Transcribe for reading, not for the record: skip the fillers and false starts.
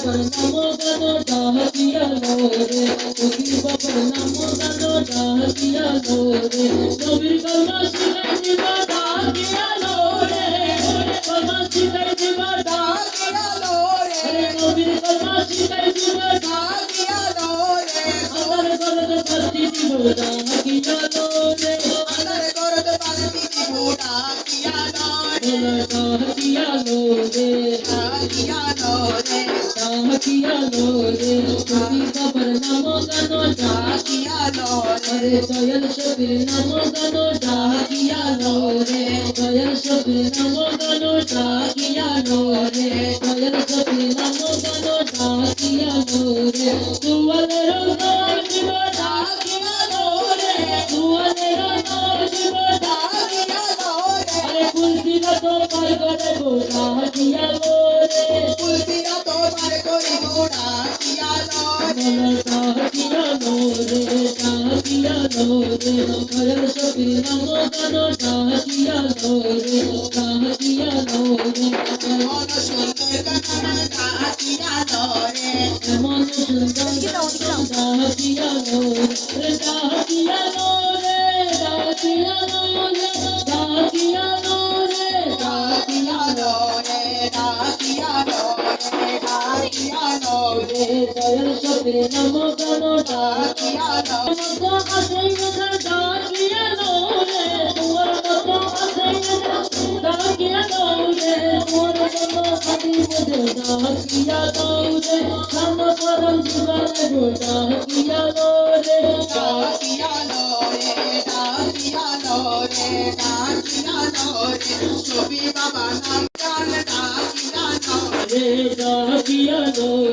বাবার নাম গানো ডাকিয়া রে ফকির বাবার নাম গানো ডাকিয়া রে নবীর কলমা শিখাই দিবা ডাকিয়া রে কলমা শিখাই দিবা ডাকিয়া রে নবীর কলমা শিখাই দিবা ডাকিয়া রে আদার করদ পাতি দিব ডাকিয়া রে আদার করদ পাতি দিব ডাকিয়া রে ডাকিয়া রে ডাকিয়া রে ডাকিয়া রে ফকির বাবার নাম গানো ডাকিয়া রে দয়াল শফির নাম গানো ডাকিয়া রে দয়াল শফির নাম গানো ডাকিয়া রে দয়াল শফির নাম গানো ডাকিয়া রে তুয়ালের নাম দিব ডাকিয়া রে তুয়ালের নাম দিব ডাকিয়া রে আরে কুলসিরা তো পার করে গোটা ডাকিয়া রে কুলসিরা তো পার করে গোটা ডাকিয়া রে ডাকিয়া রে ডাকিয়া রে দয়াল শফির নাম গানো ডাকিয়া রে ডাকিয়া রে মন সুন্দর গানা ডাকিয়া রে মন সুন্দর ডাকিয়া রে ডাকিয়া রে ডাকিয়া রে ডাকিয়া রে ডাকিয়া রে ডাকিয়া রে ডাকিয়া রে দয়াল শফির নাম গানো ডাকিয়া রে মত আসে না ডাকিয়া রে তোর মত আসে না ডাকিয়া রে তোর মত আদি বুঝে ডাকিয়া রে নাম করম জীবনে গোটা ডাকিয়া রে ডাকিয়া রে ডাকিয়া রে ডাকিয়া রে ছবি বাবা নাম গান ডাকিয়া রে ডাকিয়া রে